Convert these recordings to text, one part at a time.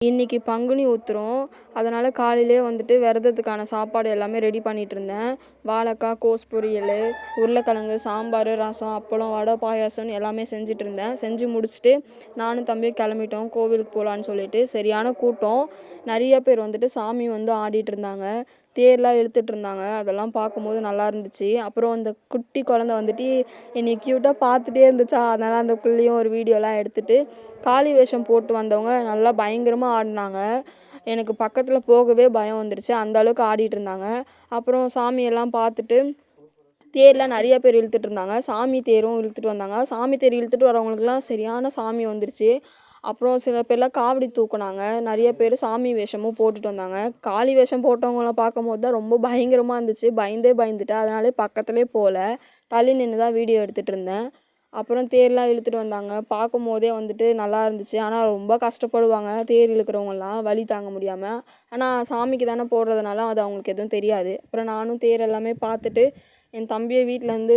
இன்றைக்கி பங்குனி உத்திரம். அதனால் காலையிலே வந்துட்டு விரதத்துக்கான சாப்பாடு எல்லாமே ரெடி பண்ணிகிட்டு இருந்தேன். வாழைக்காய், கோஸ் பொரியல், உருளைக்கிழங்கு, சாம்பார், ரசம், அப்பளம், வடை, பாயாசம்னு எல்லாமே செஞ்சுட்டு இருந்தேன். செஞ்சு முடிச்சுட்டு நானும் தம்பியும் கிளம்பிட்டோம் கோவிலுக்கு போகலான்னு சொல்லிட்டு. சரியான கூட்டம். நிறைய பேர் வந்துட்டு சாமி வந்து ஆடிட்டு இருந்தாங்க. தேர்லாம் இழுத்துட்டு இருந்தாங்க. அதெல்லாம் பார்க்கும்போது நல்லா இருந்துச்சு. அப்புறம் அந்த குட்டி குழந்தை வந்துட்டு என்னை க்யூட்டாக பார்த்துட்டே இருந்துச்சா, அதனால் அந்த புள்ளையும் ஒரு வீடியோலாம் எடுத்துகிட்டு காளி வேஷம் போட்டு வந்தவங்க நல்லா பயங்கரமாக ஆடினாங்க. எனக்கு பக்கத்தில் போகவே பயம் வந்துடுச்சு, அந்த அளவுக்கு ஆடிட்டு இருந்தாங்க. அப்புறம் சாமியெல்லாம் பார்த்துட்டு தேர்லாம் நிறைய பேர் இழுத்துட்டு இருந்தாங்க. சாமி தேரும் இழுத்துட்டு வந்தாங்க. சாமி தேர் இழுத்துட்டு வரவங்களுக்குலாம் சரியான சாமி வந்துருச்சு. அப்புறம் சில பேர்லாம் காவடி தூக்குனாங்க. நிறைய பேர் சாமி வேஷமும் போட்டுட்டு வந்தாங்க. காளி வேஷம் போட்டவங்கள பார்க்கும்போது தான் ரொம்ப பயங்கரமாக இருந்துச்சு. பயந்துட்டேன். அதனாலே பக்கத்துலேயே போகல, தள்ளி நின்று தான் வீடியோ எடுத்துகிட்டு இருந்தேன். அப்புறம் தேர்லாம் இழுத்துட்டு வந்தாங்க. பார்க்கும் போதே வந்துட்டு நல்லா இருந்துச்சு. ஆனால் ரொம்ப கஷ்டப்படுவாங்க தேர் இழுக்கிறவங்கலாம், வலி தாங்க முடியாமல். ஆனால் சாமிக்கு தானே போடுறதுனால அது அவங்களுக்கு எதுவும் தெரியாது. அப்புறம் நானும் தேர் எல்லாமே பார்த்துட்டு என் தம்பியை வீட்டிலேருந்து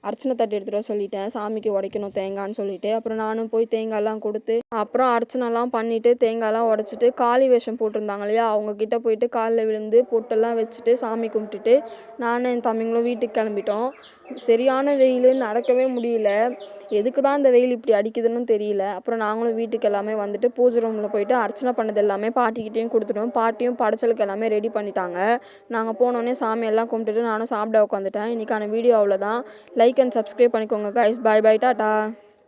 அர்ச்சனை தட்டு எடுத்துகிட்டு வர சொல்லிட்டேன், சாமிக்கு உடைக்கணும் தேங்காய்னு சொல்லிட்டு. அப்புறம் நானும் போய் தேங்காய்லாம் கொடுத்து அப்புறம் அர்ச்சனைலாம் பண்ணிவிட்டு தேங்காய்லாம் உடச்சிட்டு காளி வேஷம் போட்டிருந்தாங்க இல்லையா, அவங்கக்கிட்ட போயிட்டு காலில் விழுந்து பொட்டெல்லாம் வச்சுட்டு சாமி கும்பிட்டுட்டு நானும் என் தம்பிங்களும் வீட்டுக்கு கிளம்பிட்டோம். சரியான வெயில், நடக்கவே முடியல. எதுக்கு தான் இந்த வெயில் இப்படி அடிக்குதுன்னு தெரியல. அப்புறம் நாங்களும் வீட்டுக்கு எல்லாமே வந்துட்டு பூஜை ரூமில் போயிட்டு அர்ச்சனை பண்ணது எல்லாமே பாட்டிக்கிட்டேயும் கொடுத்துட்டோம். பாட்டியும் படைச்சலுக்கு எல்லாமே ரெடி பண்ணிட்டாங்க. நாங்கள் போனோடனே சாமியெல்லாம் கும்பிட்டுட்டு நானும் சாப்பிட உட்காந்துட்டேன். இன்றைக்கான வீடியோ அவ்வளோதான். லைக் அண்ட் சப்ஸ்கிரைப் பண்ணிக்கோங்க கைஸ். பாய் பாய், டாட்டா.